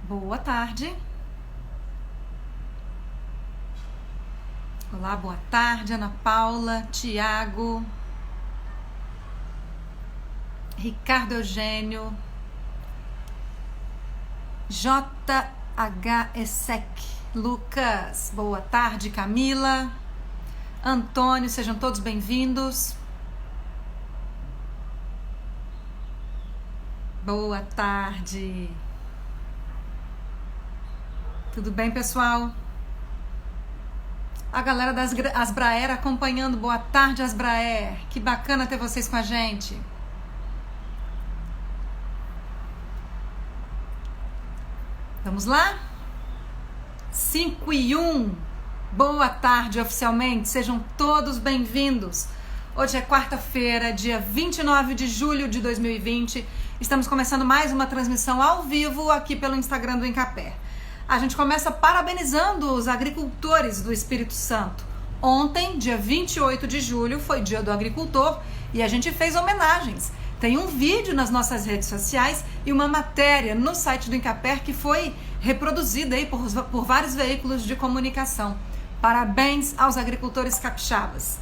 Boa tarde. Olá, boa tarde, Ana Paula, Tiago, Ricardo Eugênio, JH Essec, Lucas, boa tarde, Camila, Antônio, sejam todos bem-vindos. Boa tarde. Tudo bem, pessoal? A galera das Asbraer acompanhando. Boa tarde, Asbraer. Que bacana ter vocês com a gente. Vamos lá? 5:01. Boa tarde, oficialmente. Sejam todos bem-vindos. Hoje é quarta-feira, dia 29 de julho de 2020. Estamos começando mais uma transmissão ao vivo aqui pelo Instagram do Incapé. A gente começa parabenizando os agricultores do Espírito Santo. Ontem, dia 28 de julho, foi dia do agricultor e a gente fez homenagens. Tem um vídeo nas nossas redes sociais e uma matéria no site do Incapé que foi reproduzida aí por vários veículos de comunicação. Parabéns aos agricultores capixabas.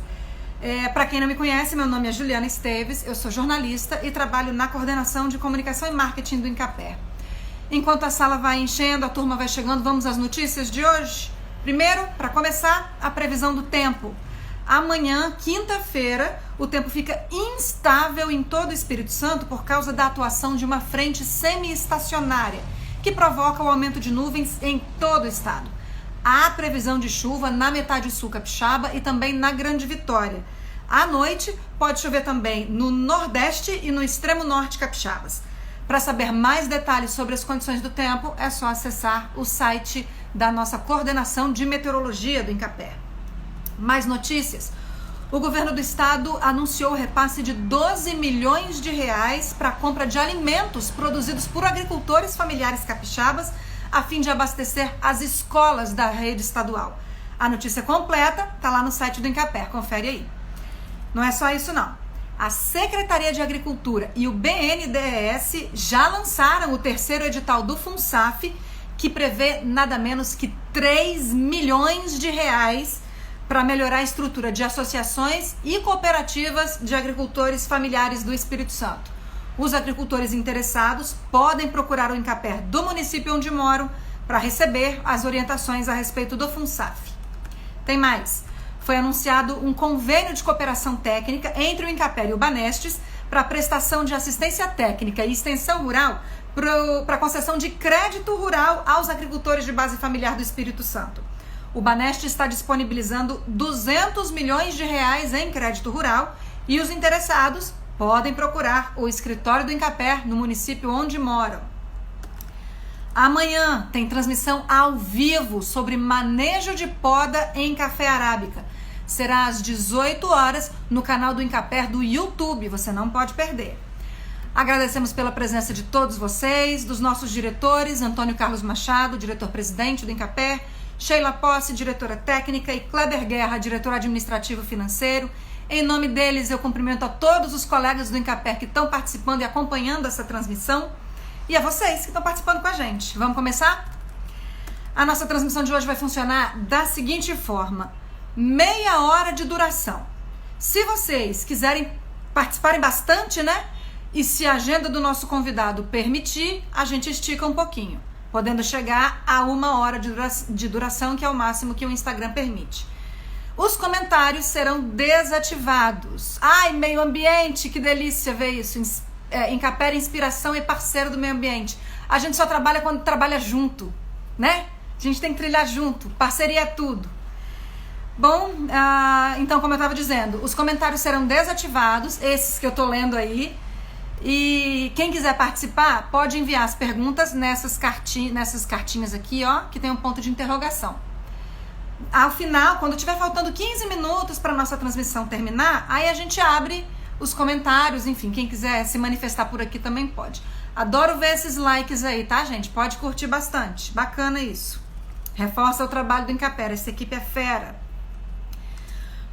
Para quem não me conhece, meu nome é Juliana Esteves, eu sou jornalista e trabalho na coordenação de comunicação e marketing do Incapé. Enquanto a sala vai enchendo, a turma vai chegando, vamos às notícias de hoje? Primeiro, para começar, a previsão do tempo. Amanhã, quinta-feira, o tempo fica instável em todo o Espírito Santo por causa da atuação de uma frente semi-estacionária, que provoca o aumento de nuvens em todo o estado. Há previsão de chuva na metade sul capixaba e também na Grande Vitória. À noite, pode chover também no Nordeste e no extremo norte capixabas. Para saber mais detalhes sobre as condições do tempo, é só acessar o site da nossa coordenação de meteorologia do Incapé. Mais notícias. O governo do estado anunciou o repasse de 12 milhões de reais para a compra de alimentos produzidos por agricultores familiares capixabas, a fim de abastecer as escolas da rede estadual. A notícia completa está lá no site do Incapé, confere aí. Não é só isso não. A Secretaria de Agricultura e o BNDES já lançaram o terceiro edital do FUNSAF, que prevê nada menos que 3 milhões de reais para melhorar a estrutura de associações e cooperativas de agricultores familiares do Espírito Santo. Os agricultores interessados podem procurar o Incapé do município onde moram para receber as orientações a respeito do FUNSAF. Tem mais. Foi anunciado um convênio de cooperação técnica entre o Incapé e o Banestes para prestação de assistência técnica e extensão rural para concessão de crédito rural aos agricultores de base familiar do Espírito Santo. O Banestes está disponibilizando 200 milhões de reais em crédito rural e os interessados podem procurar o escritório do Incapé no município onde moram. Amanhã tem transmissão ao vivo sobre manejo de poda em café arábica. Será às 18 horas no canal do Incapé do YouTube, você não pode perder. Agradecemos pela presença de todos vocês, dos nossos diretores, Antônio Carlos Machado, diretor-presidente do Incapé, Sheila Posse, diretora técnica, e Kleber Guerra, diretor administrativo financeiro. Em nome deles, eu cumprimento a todos os colegas do Incapé que estão participando e acompanhando essa transmissão. E a vocês que estão participando com a gente. Vamos começar? A nossa transmissão de hoje vai funcionar da seguinte forma: meia hora de duração. Se vocês quiserem participarem bastante, né? E se a agenda do nosso convidado permitir, a gente estica um pouquinho, podendo chegar a 1 hora de duração, que é o máximo que o Instagram permite. Os comentários serão desativados. Ai, meio ambiente, que delícia ver isso. Incapé inspiração e parceiro do meio ambiente. A gente só trabalha quando trabalha junto, né? A gente tem que trilhar junto. Parceria é tudo. Bom, então, como eu estava dizendo, os comentários serão desativados, esses que eu tô lendo aí. E quem quiser participar, pode enviar as perguntas nessas cartinhas aqui, ó, que tem um ponto de interrogação. Ao final, quando tiver faltando 15 minutos para nossa transmissão terminar, aí a gente abre os comentários, enfim, quem quiser se manifestar por aqui também pode. Adoro ver esses likes aí, tá, gente? Pode curtir bastante. Bacana isso. Reforça o trabalho do Incapé, essa equipe é fera.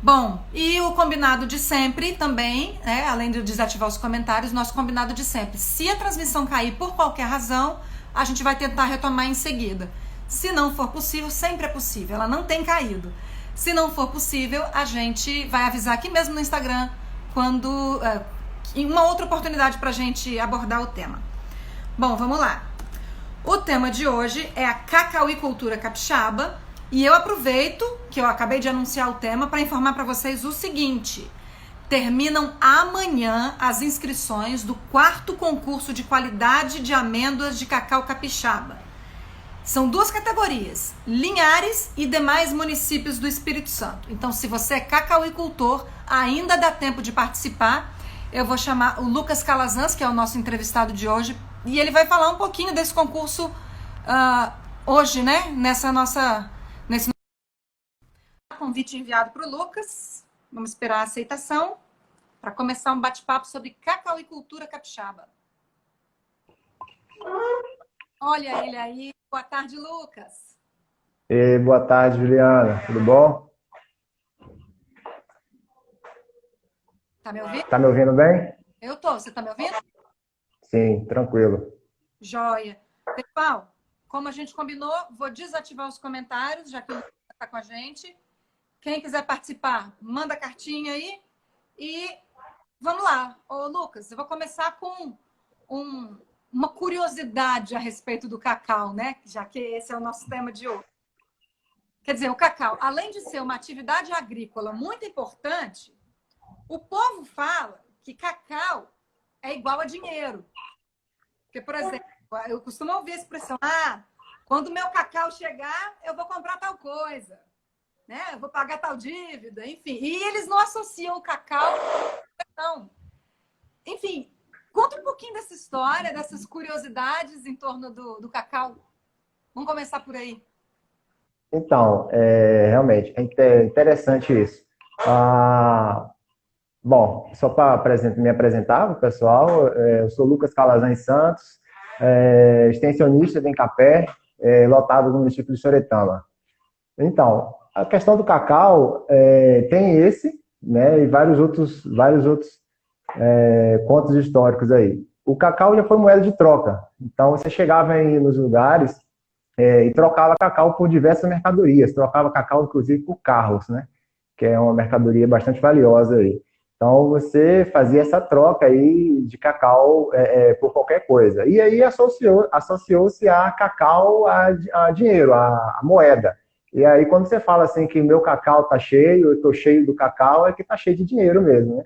Bom, e o combinado de sempre também, além de desativar os comentários, nosso combinado de sempre. Se a transmissão cair por qualquer razão, a gente vai tentar retomar em seguida. Se não for possível, sempre é possível, ela não tem caído. Se não for possível, a gente vai avisar aqui mesmo no Instagram quando em uma outra oportunidade para a gente abordar o tema. Bom, vamos lá. O tema de hoje é a cacauicultura capixaba e eu aproveito que eu acabei de anunciar o tema para informar para vocês o seguinte: terminam amanhã as inscrições do 4º concurso de qualidade de amêndoas de cacau capixaba. São 2 categorias, Linhares e demais municípios do Espírito Santo. Então, se você é cacauicultor, ainda dá tempo de participar. Eu vou chamar o Lucas Calazans, que é o nosso entrevistado de hoje, e ele vai falar um pouquinho desse concurso hoje, né? Nesse convite enviado para o Lucas. Vamos esperar a aceitação para começar um bate-papo sobre cacauicultura capixaba. Olha ele aí. Boa tarde, Lucas. Boa tarde, Juliana. Tudo bom? Tá me ouvindo? Tá me ouvindo bem? Eu tô. Você tá me ouvindo? Sim, tranquilo. Joia. Pessoal, como a gente combinou, vou desativar os comentários, já que o Lucas está com a gente. Quem quiser participar, manda a cartinha aí. E vamos lá. Ô, Lucas, eu vou começar com uma curiosidade a respeito do cacau, né? Já que esse é o nosso tema de hoje. Quer dizer, o cacau, além de ser uma atividade agrícola muito importante, o povo fala que cacau é igual a dinheiro. Porque, por exemplo, eu costumo ouvir a expressão, quando o meu cacau chegar, eu vou comprar tal coisa, né? Eu vou pagar tal dívida, enfim. E eles não associam o cacau não. Enfim, conta um pouquinho dessa história, dessas curiosidades em torno do cacau. Vamos começar por aí. Então, realmente, é interessante isso. Bom, só para me apresentar, pessoal, eu sou Lucas Calazans Santos, extensionista de Incapé, lotado no município de Soretama. Então, a questão do cacau tem esse, né, e vários outros pontos históricos aí. O cacau já foi moeda de troca. Então, você chegava aí nos lugares e trocava cacau por diversas mercadorias. Trocava cacau, inclusive, por carros, né? Que é uma mercadoria bastante valiosa aí. Então, você fazia essa troca aí de cacau por qualquer coisa. E aí associou-se a cacau a dinheiro, a moeda. E aí, quando você fala assim que meu cacau tá cheio, eu estou cheio do cacau, é que tá cheio de dinheiro mesmo, né?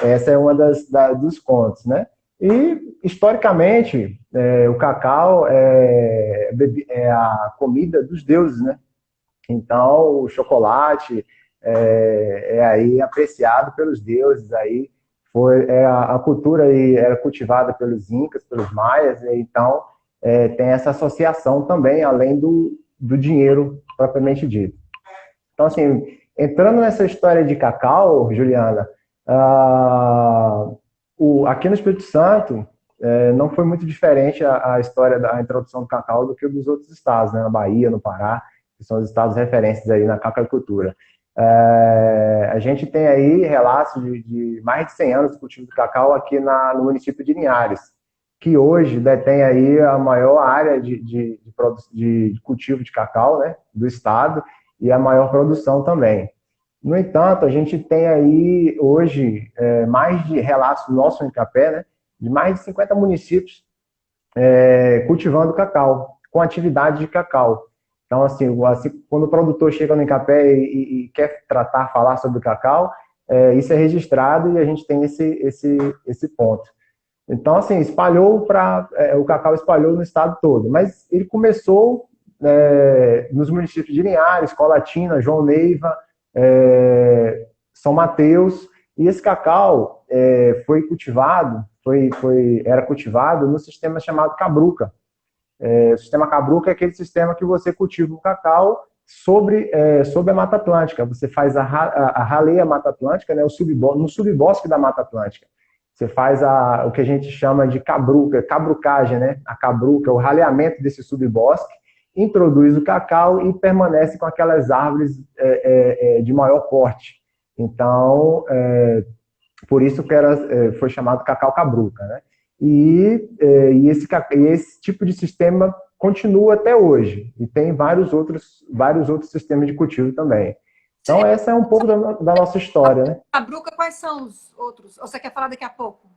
Essa é uma dos contos, né? E, historicamente, o cacau é a comida dos deuses, né? Então, o chocolate é aí apreciado pelos deuses, aí a cultura aí era cultivada pelos incas, pelos maias, né? Então tem essa associação também, além do dinheiro propriamente dito. Então, assim, entrando nessa história de cacau, Juliana, aqui no Espírito Santo não foi muito diferente a história da introdução do cacau do que dos outros estados, né? Na Bahia, no Pará, que são os estados referentes aí na cacauicultura. A gente tem aí relatos de mais de 100 anos de cultivo de cacau aqui no município de Linhares, que hoje detém aí a maior área de cultivo de cacau, né, do estado, e a maior produção também. No entanto, a gente tem aí hoje mais de relatos nossos em Incapé, né, de mais de 50 municípios cultivando cacau, com atividade de cacau. Então, assim, quando o produtor chega no Incapé e quer falar sobre o cacau, isso é registrado e a gente tem esse ponto. Então, assim, o cacau espalhou no estado todo, mas ele começou nos municípios de Linhares, Colatina, João Neiva, São Mateus, e esse cacau era cultivado no sistema chamado cabruca. O sistema cabruca é aquele sistema que você cultiva o cacau sobre a Mata Atlântica. Você faz a raleia Mata Atlântica, né, no subbosque da Mata Atlântica. Você faz o que a gente chama de cabrucagem, né? A cabruca, o raleamento desse subbosque, introduz o cacau e permanece com aquelas árvores de maior porte. Então, por isso que foi chamado cacau cabruca, né? e esse tipo de sistema continua até hoje, e tem vários outros sistemas de cultivo também. Então, essa é um pouco da nossa história, né? Cabruca, quais são os outros? Ou você quer falar daqui a pouco?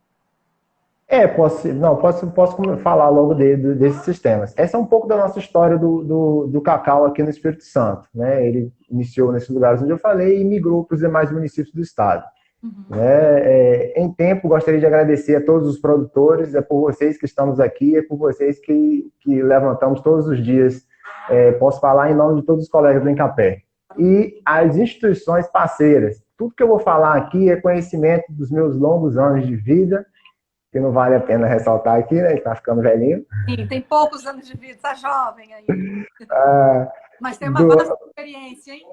Posso falar logo desses sistemas. Essa é um pouco da nossa história do cacau aqui no Espírito Santo, né? Ele iniciou nesses lugares onde eu falei e migrou para os demais municípios do estado. Em tempo, gostaria de agradecer a todos os produtores, é por vocês que estamos aqui, é por vocês que levantamos todos os dias. Posso falar em nome de todos os colegas do Incapé. E as instituições parceiras. Tudo que eu vou falar aqui é conhecimento dos meus longos anos de vida, que não vale a pena ressaltar aqui, né? Ele está ficando velhinho. Sim, tem poucos anos de vida, está jovem aí. Mas tem uma vasta experiência, hein?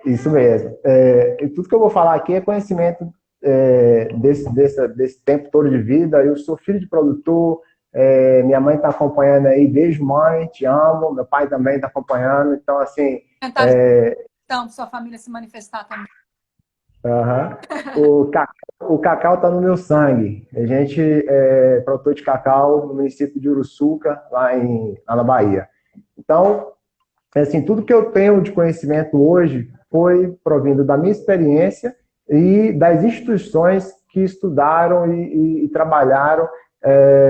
Isso mesmo. E tudo que eu vou falar aqui é conhecimento desse tempo todo de vida. Eu sou filho de produtor, minha mãe está acompanhando aí, beijo mãe, te amo, meu pai também está acompanhando, então assim... Então, sua família se manifestar também. O cacau está no meu sangue. A gente é produtor de cacau no município de Uruçuca, lá na Bahia. Então, assim, tudo que eu tenho de conhecimento hoje foi provindo da minha experiência e das instituições que estudaram e trabalharam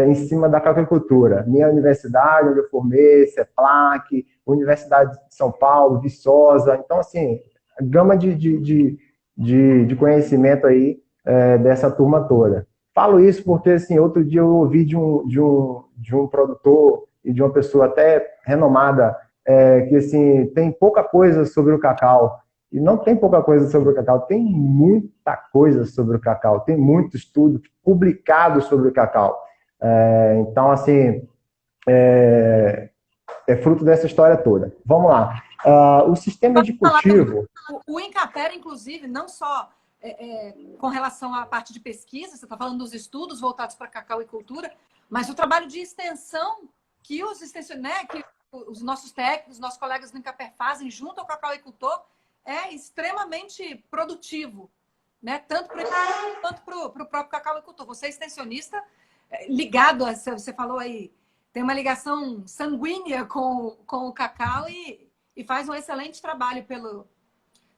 em cima da cacauicultura. Minha universidade, onde eu formei, CEPLAC, Universidade de São Paulo, Viçosa. Então, assim, a gama de conhecimento aí dessa turma toda. Falo isso porque, assim, outro dia eu ouvi de um produtor e de uma pessoa até renomada que, assim, tem pouca coisa sobre o cacau. E não tem pouca coisa sobre o cacau, tem muita coisa sobre o cacau, tem muito estudo publicado sobre o cacau. Então, assim, é fruto dessa história toda. Vamos lá. O sistema de cultivo... O Incapé, inclusive, não só com relação à parte de pesquisa, você está falando dos estudos voltados para cacau e cultura, mas o trabalho de extensão que que os nossos técnicos, os nossos colegas do Incapé fazem junto ao cacauicultor é extremamente produtivo, né? Tanto para o próprio cacauicultor. Você é extensionista ligado, você falou aí, tem uma ligação sanguínea com o cacau e faz um excelente trabalho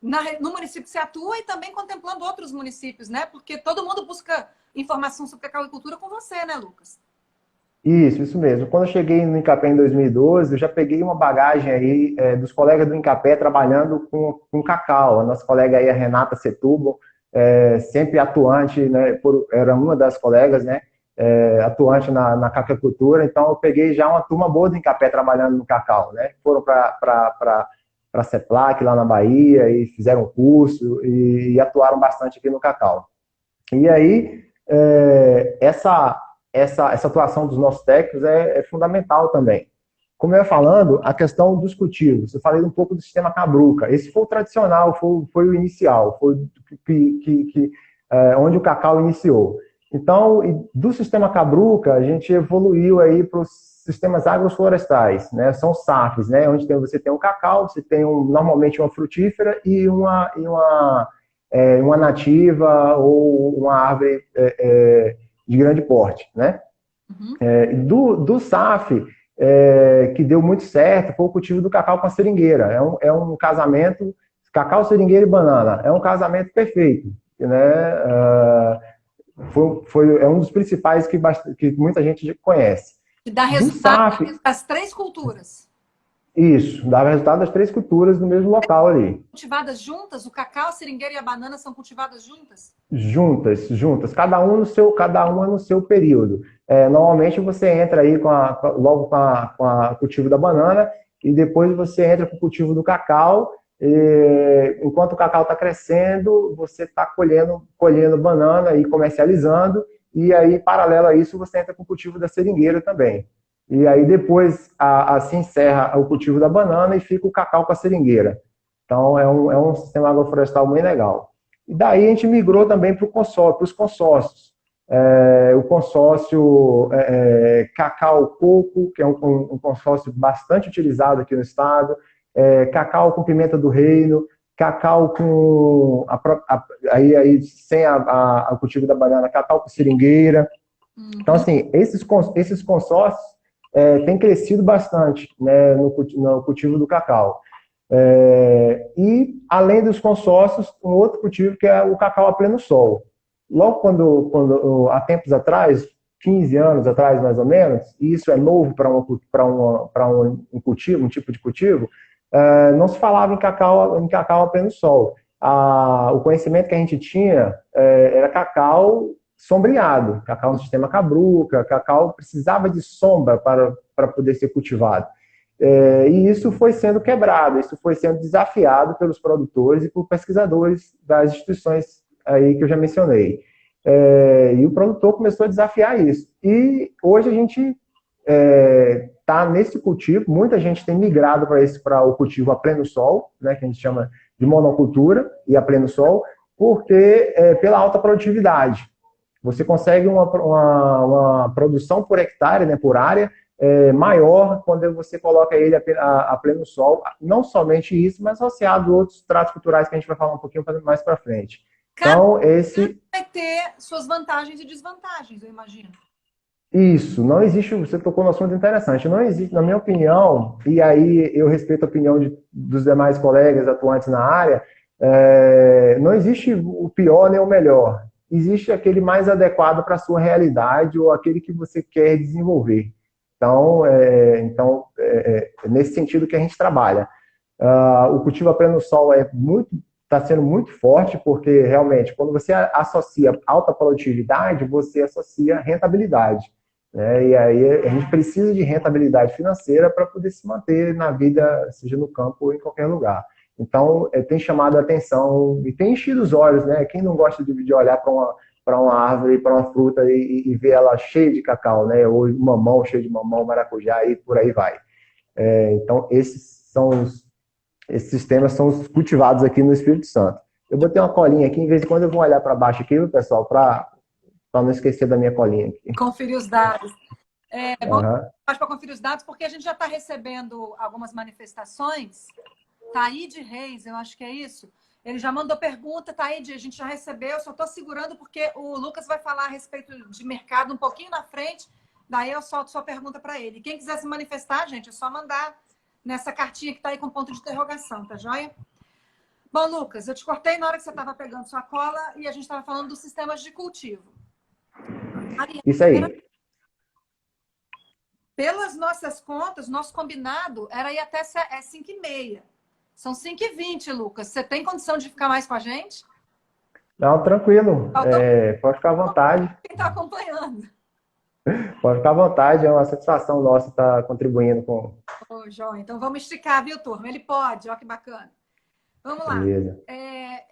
no município que você atua e também contemplando outros municípios, né? Porque todo mundo busca informação sobre cacauicultura com você, né, Lucas? Isso mesmo. Quando eu cheguei no Incapé em 2012, eu já peguei uma bagagem aí dos colegas do Incapé trabalhando com cacau. A nossa colega aí, a Renata Setúbal, sempre atuante, né, era uma das colegas, né, atuante na cacauicultura. Então, eu peguei já uma turma boa do Incapé trabalhando no cacau, né? Foram para a CEPLAC, lá na Bahia, e fizeram um curso e atuaram bastante aqui no cacau. E aí, essa atuação dos nossos técnicos é fundamental também. Como eu ia falando, a questão dos cultivos. Eu falei um pouco do sistema Cabruca. Esse foi o tradicional, foi o inicial, foi onde o cacau iniciou. Então, do sistema Cabruca, a gente evoluiu aí para os sistemas agroflorestais, né? São SAFs, né? Onde você tem um cacau, você tem normalmente uma frutífera e uma nativa ou uma árvore de grande porte, né? Do SAF, que deu muito certo, foi o cultivo do cacau com a seringueira. É um casamento, cacau, seringueira e banana. É um casamento perfeito, né? É um dos principais que muita gente conhece. E dá resultado das 3 culturas. Isso, dá resultado das 3 culturas no mesmo local ali. Cultivadas juntas? O cacau, a seringueira e a banana são cultivadas juntas? Juntas. Cada uma no seu período. Normalmente você entra aí logo com o cultivo da banana e depois você entra com o cultivo do cacau. Enquanto o cacau está crescendo, você está colhendo banana e comercializando. E aí, paralelo a isso, você entra com o cultivo da seringueira também. E aí depois se encerra o cultivo da banana e fica o cacau com a seringueira. Então é um sistema agroflorestal muito legal. E daí a gente migrou também para os consórcios. O consórcio cacau-coco, que é um consórcio bastante utilizado aqui no estado, cacau com pimenta do reino, cacau com aí sem o cultivo da banana, cacau com seringueira. Então, Uhum. assim, esses consórcios têm crescido bastante, né, no cultivo do cacau. E, além dos consórcios, um outro cultivo que é o cacau a pleno sol. Logo há tempos atrás, 15 anos atrás mais ou menos, e isso é novo para um cultivo, um tipo de cultivo, não se falava em cacau a pleno sol. O conhecimento que a gente tinha era cacau sombreado, cacau no sistema cabruca, cacau precisava de sombra para poder ser cultivado. E isso foi sendo quebrado, isso foi sendo desafiado pelos produtores e por pesquisadores das instituições aí que eu já mencionei. E o produtor começou a desafiar isso. E hoje a gente está nesse cultivo, muita gente tem migrado para o cultivo a pleno sol, né, que a gente chama de monocultura e a pleno sol, porque pela alta produtividade. Você consegue uma produção por hectare, né, por área, maior quando você coloca ele a pleno sol. Não somente isso, mas associado a outros tratos culturais que a gente vai falar um pouquinho mais para frente. Cada Então, esse vai ter suas vantagens e desvantagens, eu imagino. Isso, não existe, você tocou no assunto interessante, não existe, na minha opinião, e aí eu respeito a opinião dos demais colegas atuantes na área, não existe o pior nem o melhor, existe aquele mais adequado para a sua realidade ou aquele que você quer desenvolver. Então, nesse sentido que a gente trabalha. O cultivo a pleno sol está sendo muito forte, porque realmente, quando você associa alta produtividade, você associa rentabilidade, né? E aí a gente precisa de rentabilidade financeira para poder se manter na vida, seja no campo ou em qualquer lugar. Então, tem chamado a atenção e tem enchido os olhos, né? Quem não gosta de olhar para uma árvore, para uma fruta e ver ela cheia de cacau, né? Ou mamão, cheio de mamão, maracujá e por aí vai. Então, esses sistemas são os cultivados aqui no Espírito Santo. Eu botei uma colinha aqui, em vez de quando eu vou olhar para baixo aqui, pessoal, para não esquecer da minha colinha aqui. Conferir os dados. É bom Uhum. para conferir os dados, porque a gente já está recebendo algumas manifestações. Taíde Reis, eu acho que é isso. Ele já mandou pergunta, Taíde, a gente já recebeu, só estou segurando porque o Lucas vai falar a respeito de mercado um pouquinho na frente, daí eu solto sua pergunta para ele. Quem quiser se manifestar, gente, é só mandar nessa cartinha que está aí com ponto de interrogação, tá joia? Bom, Lucas, eu te cortei na hora que você estava pegando sua cola e a gente estava falando dos sistemas de cultivo. Isso aí. Pelas nossas contas, nosso combinado era ir até 5h30. São 5h20, Lucas. Você tem condição de ficar mais com a gente? Não, tranquilo. Pode ficar à vontade. Quem está acompanhando? Pode ficar à vontade. É uma satisfação nossa estar contribuindo com. Ô, João, então vamos esticar, viu, turma? Ele pode, olha que bacana. Vamos lá.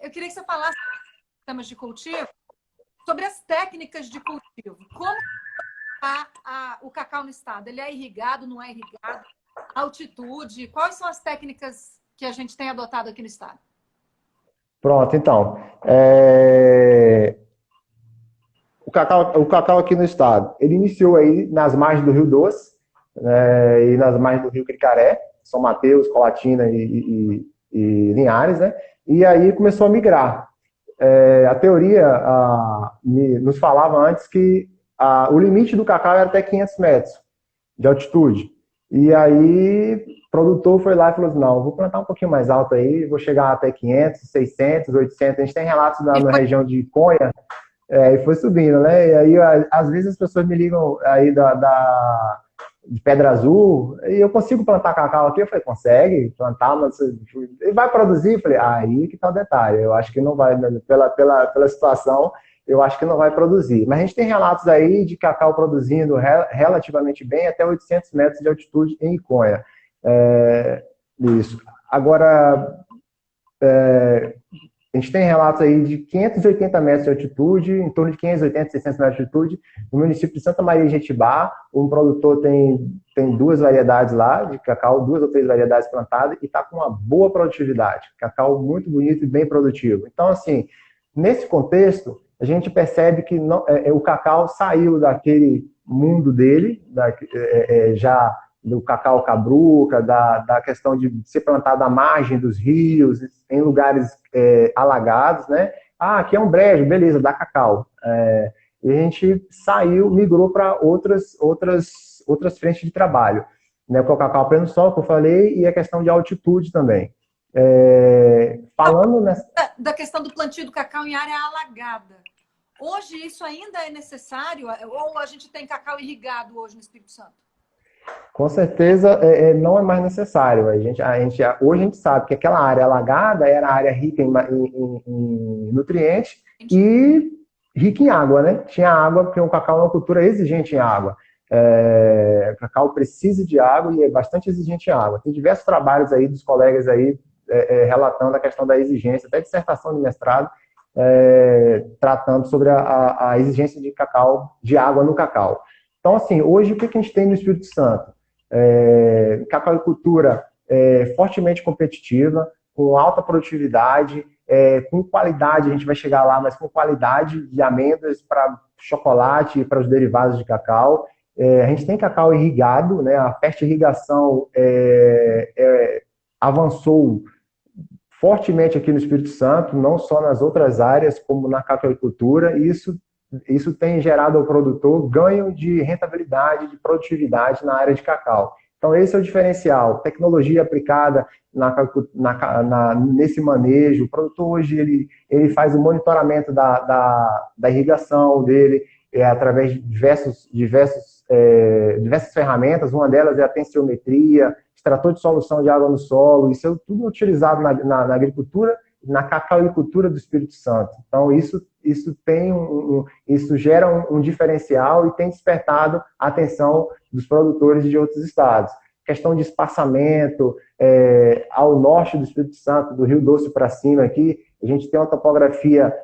Eu queria que você falasse sobre sistemas de cultivo, sobre as técnicas de cultivo. Como o cacau no estado? Ele é irrigado, não é irrigado? Altitude? Quais são as técnicas que a gente tem adotado aqui no estado? Pronto, então. O cacau aqui no estado, ele iniciou aí nas margens do Rio Doce, né, e nas margens do Rio Cricaré, São Mateus, Colatina e Linhares, né? E aí começou a migrar. A teoria nos falava antes que o limite do cacau era até 500 metros de altitude. E aí o produtor foi lá e falou assim, não, vou plantar um pouquinho mais alto aí, vou chegar até 500, 600, 800. A gente tem relatos na região de Conha, e foi subindo, né? E aí, às vezes, as pessoas me ligam aí de Pedra Azul, e eu consigo plantar cacau aqui? Eu falei, consegue plantar, mas vai produzir? Eu falei, aí que tá o detalhe, eu acho que não vai, pela situação, eu acho que não vai produzir. Mas a gente tem relatos aí de cacau produzindo relativamente bem, até 800 metros de altitude em Iconha. Isso. Agora, a gente tem relatos aí de 580 metros de altitude, em torno de 580, 600 metros de altitude, no município de Santa Maria de Jetibá. Um produtor tem 2 variedades lá de cacau, 2 ou 3 variedades plantadas, e está com uma boa produtividade. Cacau muito bonito e bem produtivo. Então, assim, nesse contexto, a gente percebe que o cacau saiu daquele mundo dele, já do cacau cabruca, da questão de ser plantado à margem dos rios, em lugares alagados, né? Aqui é um brejo, beleza, dá cacau. e a gente migrou para outras frentes de trabalho, né? Com o cacau pleno sol, que eu falei, e a questão de altitude também. Falando nessa... Da questão do plantio do cacau em área alagada. Hoje isso ainda é necessário? Ou a gente tem cacau irrigado hoje no Espírito Santo? Com certeza não é mais necessário. Hoje a gente sabe que aquela área alagada era a área rica em nutrientes e rica em água, né? Tinha água, porque o cacau é uma cultura exigente em água. O cacau precisa de água e é bastante exigente em água. Tem diversos trabalhos aí dos colegas aí relatando a questão da exigência, até dissertação de mestrado, tratando sobre a exigência de cacau, de água no cacau. Então, assim, hoje o que a gente tem no Espírito Santo? Cacauicultura fortemente competitiva, com alta produtividade, com qualidade, a gente vai chegar lá, mas com qualidade de amêndoas para chocolate e para os derivados de cacau. A gente tem cacau irrigado, né? A fertirrigação avançou fortemente aqui no Espírito Santo, não só nas outras áreas, como na cacauicultura, e isso tem gerado ao produtor ganho de rentabilidade, de produtividade na área de cacau. Então, esse é o diferencial. Tecnologia aplicada nesse manejo. O produtor hoje ele faz o monitoramento da irrigação dele através de diversas ferramentas. Uma delas é a tensiometria, extrator de solução de água no solo. Isso é tudo utilizado na agricultura, na cacauicultura do Espírito Santo. Então, isso gera um diferencial e tem despertado a atenção dos produtores de outros estados. Questão de espaçamento, ao norte do Espírito Santo, do Rio Doce para cima aqui, a gente tem uma topografia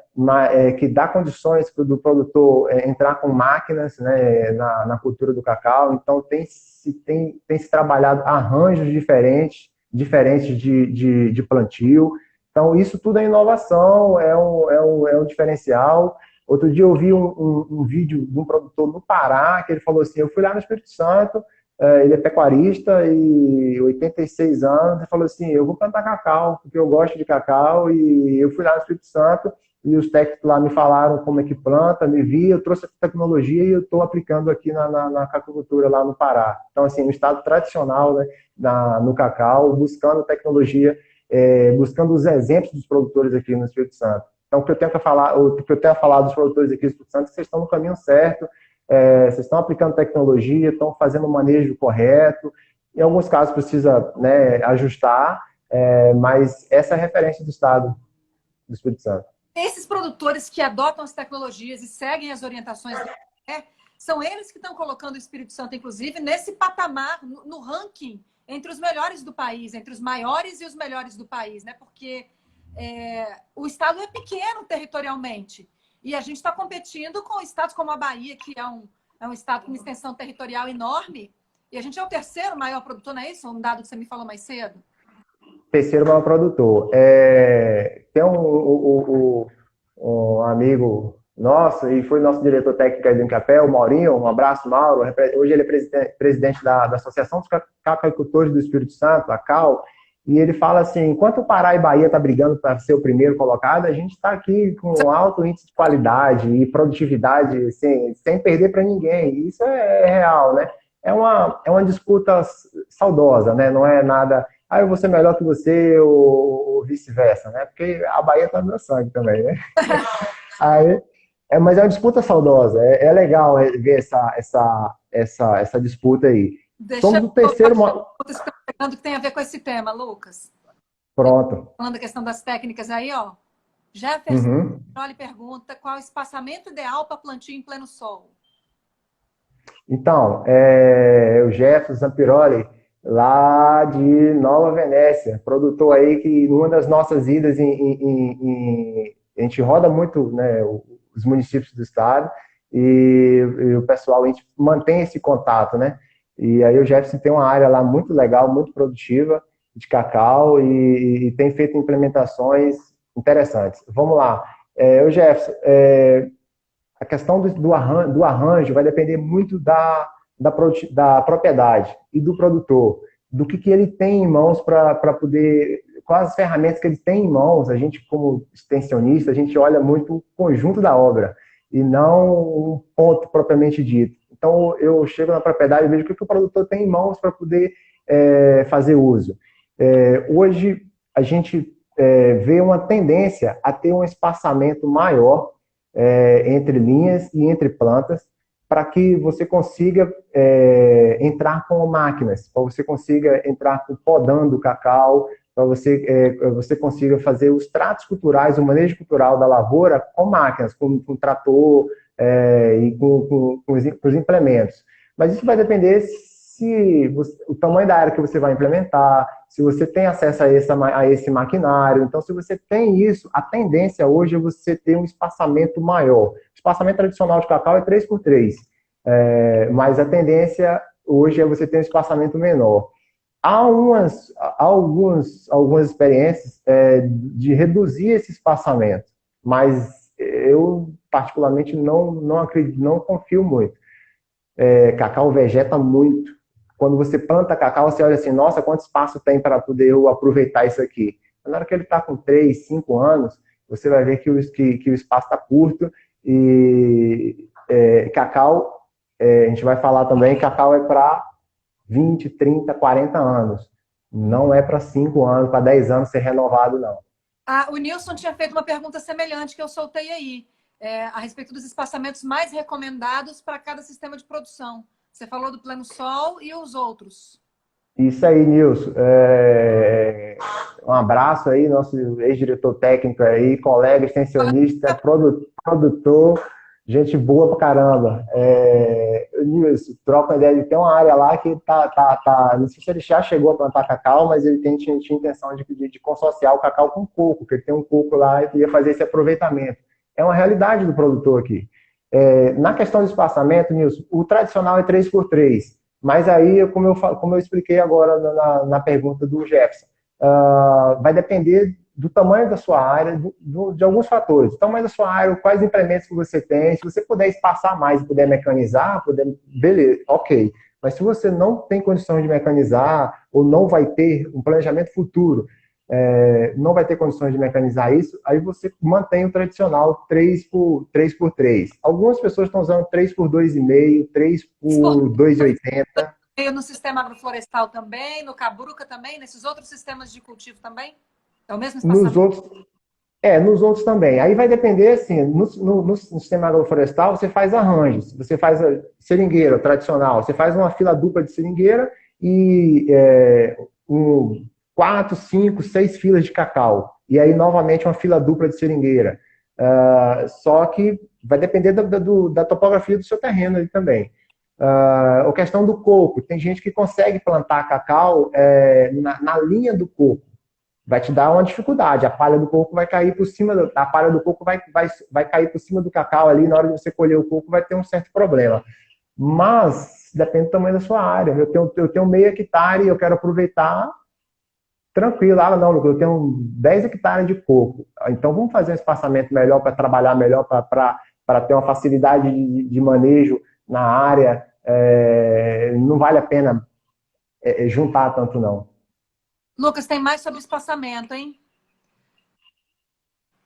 que dá condições do produtor entrar com máquinas, né, na cultura do cacau. Então, tem se trabalhado arranjos diferentes de plantio. Então, isso tudo é inovação, é um diferencial. Outro dia eu vi um vídeo de um produtor no Pará, que ele falou assim, eu fui lá no Espírito Santo, ele é pecuarista e 86 anos, ele falou assim, eu vou plantar cacau, porque eu gosto de cacau, e eu fui lá no Espírito Santo, e os técnicos lá me falaram como é que planta, me vi, eu trouxe a tecnologia e eu estou aplicando aqui na cacaucultura lá no Pará. Então, assim, um estado tradicional, né, no cacau, buscando tecnologia, buscando os exemplos dos produtores aqui no Espírito Santo. Então, o que eu tenho a falar dos produtores aqui no Espírito Santo é que vocês estão no caminho certo, vocês estão aplicando tecnologia, estão fazendo o manejo correto. Em alguns casos precisa, né, ajustar, mas essa é a referência do estado do Espírito Santo. Esses produtores que adotam as tecnologias e seguem as orientações do são eles que estão colocando o Espírito Santo, inclusive, nesse patamar, no ranking, entre os melhores do país, entre os maiores e os melhores do país, né? Porque o estado é pequeno territorialmente e a gente está competindo com estados como a Bahia, que é um estado com uma extensão territorial enorme, e a gente é o terceiro maior produtor, não é isso? Um dado que você me falou mais cedo. Terceiro maior produtor. Tem um amigo nosso, e foi nosso diretor técnico aí do Incapé, o Maurinho, um abraço, Mauro. Hoje ele é presidente da Associação dos Cacauicultores do Espírito Santo, a CAL, e ele fala assim, enquanto o Pará e Bahia estão brigando para ser o primeiro colocado, a gente está aqui com alto índice de qualidade e produtividade sem perder para ninguém. E isso é real, né? É uma disputa saudosa, né? Não é nada, eu vou ser melhor que você ou vice-versa, né? Porque a Bahia está no meu sangue também, né? Mas é uma disputa saudosa, é legal ver essa disputa aí. Somos o terceiro... que tem a ver com esse tema, Lucas. Pronto. Falando da questão das técnicas aí, ó. Jefferson pergunta qual o espaçamento ideal para plantio em pleno sol. Então, o Jefferson Zampiroli, lá de Nova Venécia, produtor aí que numa das nossas idas a gente roda muito, né, os municípios do estado e o pessoal, a gente mantém esse contato, né? E aí o Jefferson tem uma área lá muito legal, muito produtiva de cacau e tem feito implementações interessantes. Vamos lá. O Jefferson, a questão do arranjo vai depender muito da propriedade e do produtor, do que ele tem em mãos para poder, quais as ferramentas que ele tem em mãos. A gente, como extensionista, a gente olha muito o conjunto da obra. e não um ponto propriamente dito. Então, eu chego na propriedade e vejo o que o produtor tem em mãos para poder fazer uso. Hoje, a gente vê uma tendência a ter um espaçamento maior entre linhas e entre plantas, para que você consiga entrar com máquinas, para você consiga entrar podando o cacau, para você consiga fazer os tratos culturais, o manejo cultural da lavoura com máquinas, com trator e com os implementos. Mas isso vai depender o tamanho da área que você vai implementar, se você tem acesso a esse maquinário. Então, se você tem isso, a tendência hoje é você ter um espaçamento maior. O espaçamento tradicional de cacau é 3x3, mas a tendência hoje é você ter um espaçamento menor. Há algumas experiências de reduzir esse espaçamento, mas eu particularmente não acredito, não confio muito. Cacau vegeta muito. Quando você planta cacau, você olha assim, nossa, quanto espaço tem para poder eu aproveitar isso aqui? Na hora que ele está com 3, 5 anos, você vai ver que o espaço está curto e cacau, a gente vai falar também, cacau é para 20, 30, 40 anos. Não é para 5 anos, para 10 anos ser renovado, não. O Nilson tinha feito uma pergunta semelhante que eu soltei aí, a respeito dos espaçamentos mais recomendados para cada sistema de produção. Você falou do Pleno Sol e os outros. Isso aí, Nilson. Um abraço aí, nosso ex-diretor técnico aí, colega extensionista, produtor, gente boa pra caramba. Nilson, troca uma ideia, ele tem uma área lá que não sei se ele já chegou a plantar cacau, mas ele tinha intenção de consorciar o cacau com coco, porque ele tem um coco lá e ia fazer esse aproveitamento. É uma realidade do produtor aqui. Na questão do espaçamento, Nilson, o tradicional é 3x3, mas aí, como eu expliquei agora na pergunta do Jefferson, vai depender do tamanho da sua área, de alguns fatores. O tamanho da sua área, quais implementos que você tem, se você puder espaçar mais e puder mecanizar, beleza, ok. Mas se você não tem condição de mecanizar, ou não vai ter um planejamento futuro, não vai ter condições de mecanizar isso, aí você mantém o tradicional 3x3. Algumas pessoas estão usando 3x2,5, 3x2,80. No sistema agroflorestal também, no Cabruca também, nesses outros sistemas de cultivo também? É o mesmo espaçamento? Nos outros também. Aí vai depender, assim, no sistema agroflorestal você faz arranjos. Você faz a seringueira tradicional, você faz uma fila dupla de seringueira e 4, 5, 6 filas de cacau. E aí, novamente, uma fila dupla de seringueira. Só que vai depender da topografia do seu terreno ali também. A questão do coco. Tem gente que consegue plantar cacau na linha do coco. Vai te dar uma dificuldade. A palha do coco vai cair por cima, a palha do coco vai cair por cima do cacau ali. Na hora de você colher o coco, vai ter um certo problema. Mas depende do tamanho da sua área. Eu tenho meio hectare e eu quero aproveitar. Tranquilo, não, Lucas, eu tenho 10 hectares de coco. Então, vamos fazer um espaçamento melhor para trabalhar melhor, para ter uma facilidade de manejo na área. Não vale a pena juntar tanto, não. Lucas, tem mais sobre espaçamento, hein?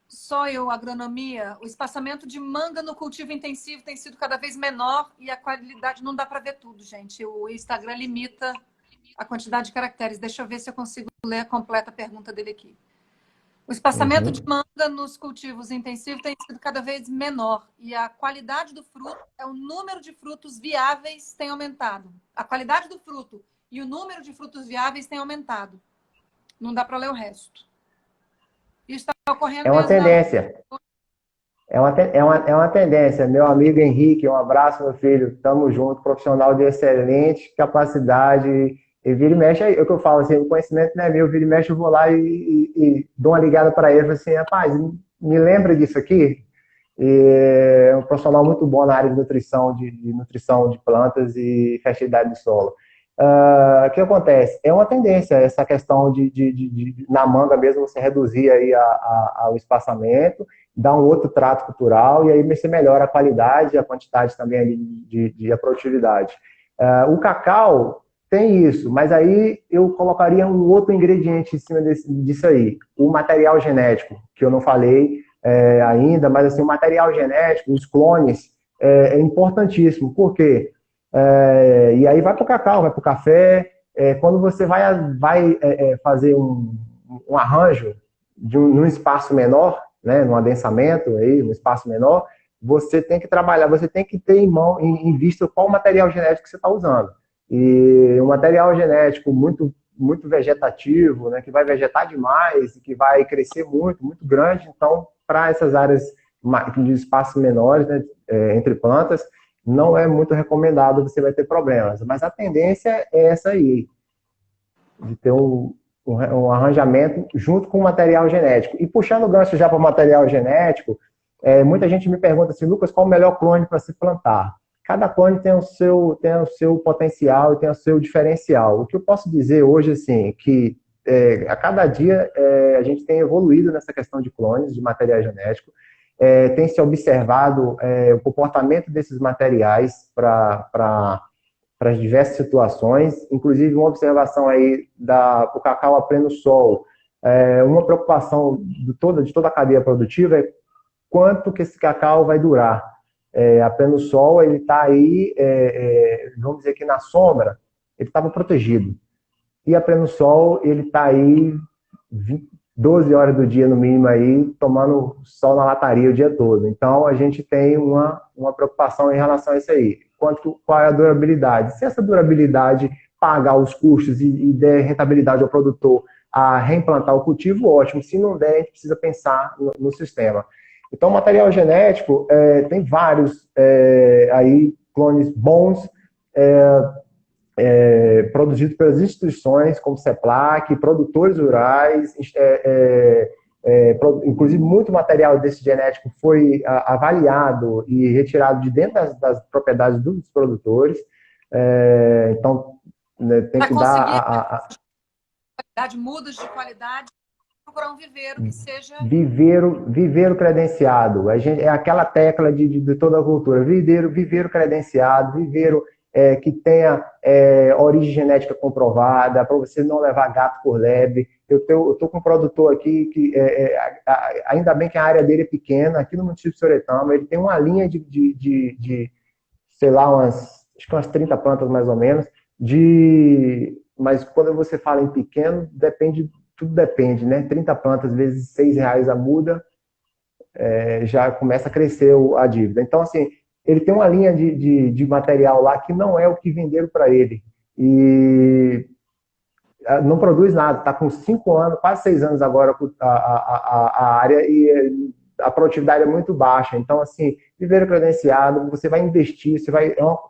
Soil agronomia, o espaçamento de manga no cultivo intensivo tem sido cada vez menor e a qualidade não dá para ver tudo, gente. O Instagram limita a quantidade de caracteres. Deixa eu ver se eu consigo ler a completa pergunta dele aqui. O espaçamento de manga nos cultivos intensivos tem sido cada vez menor e a qualidade do fruto, o número de frutos viáveis tem aumentado. A qualidade do fruto e o número de frutos viáveis tem aumentado. Não dá para ler o resto. Isso está ocorrendo. É uma tendência. É uma tendência. Meu amigo Henrique, um abraço, meu filho. Tamo junto, profissional de excelente capacidade. E vira e mexe, é o que eu falo, assim, o conhecimento não é meu, vira e mexe, eu vou lá e dou uma ligada para ele, assim, rapaz, me lembra disso aqui? E é um profissional muito bom na área de nutrição de plantas e fertilidade do solo. O que acontece? É uma tendência essa questão na manga mesmo, você reduzir aí o espaçamento, dar um outro trato cultural, e aí você melhora a qualidade e a quantidade também de produtividade. O cacau tem isso, mas aí eu colocaria um outro ingrediente em cima disso aí, o material genético, que eu não falei, ainda, mas assim, o material genético, os clones, é importantíssimo. Por quê? E aí vai para o cacau, vai para o café. Quando você vai fazer um arranjo num espaço menor, né, num adensamento, aí, um espaço menor, você tem que trabalhar, você tem que ter em vista qual material genético que você está usando. E um material genético muito vegetativo, né, que vai vegetar demais, que vai crescer muito grande, então, para essas áreas de espaços menores, né, entre plantas, não é muito recomendado, você vai ter problemas. Mas a tendência é essa aí, de ter um arranjamento junto com o material genético. E puxando o gancho já para o material genético, muita gente me pergunta assim, Lucas, qual o melhor clone para se plantar? Cada clone tem o seu potencial e tem o seu diferencial. O que eu posso dizer hoje, assim, que a cada dia a gente tem evoluído nessa questão de clones, de material genético, tem se observado o comportamento desses materiais para as diversas situações, inclusive uma observação aí do cacau a pleno sol, uma preocupação de toda a cadeia produtiva é quanto que esse cacau vai durar. A pleno sol, ele está aí, vamos dizer que na sombra, ele estava protegido. E a pleno sol, ele está aí 12 horas do dia, no mínimo, aí, tomando sol na lataria o dia todo. Então, a gente tem uma preocupação em relação a isso aí. Qual é a durabilidade? Se essa durabilidade pagar os custos e der rentabilidade ao produtor a reimplantar o cultivo, ótimo. Se não der, a gente precisa pensar no sistema. Então, o material genético tem vários aí clones bons, produzidos pelas instituições como CEPLAC, produtores rurais, inclusive muito material desse genético foi avaliado e retirado de dentro das propriedades dos produtores. Então, né, tem que dar qualidade, mudas de qualidade, procurar um viveiro que seja... Viveiro credenciado. É aquela tecla de toda a cultura. Viveiro credenciado, viveiro que tenha origem genética comprovada, para você não levar gato por lebre. Eu estou com um produtor aqui que, ainda bem que a área dele é pequena, aqui no município de Soretama, ele tem uma linha de sei lá, acho que umas 30 plantas mais ou menos, mas quando você fala em pequeno, tudo depende, né? 30 plantas vezes R$6 a muda, já começa a crescer a dívida. Então, assim, ele tem uma linha de material lá que não é o que venderam para ele. E não produz nada, está com 5 anos, quase 6 anos agora a área e a produtividade é muito baixa. Então, assim, viveiro credenciado, você vai investir,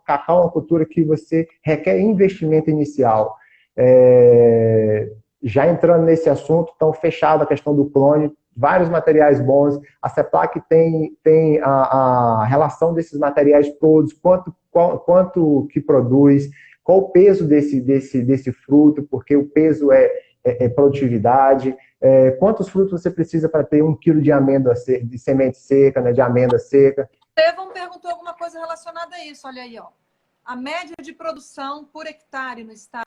cacau é uma cultura que você requer investimento inicial. Já entrando nesse assunto, então fechada a questão do clone, vários materiais bons, a CEPLAC tem a relação desses materiais todos, quanto que produz, qual o peso desse fruto, porque o peso é produtividade, quantos frutos você precisa para ter 1 quilo de amêndoa, de semente seca, né, de amêndoa seca. Estevão perguntou alguma coisa relacionada a isso, olha aí, ó. A média de produção por hectare no estado.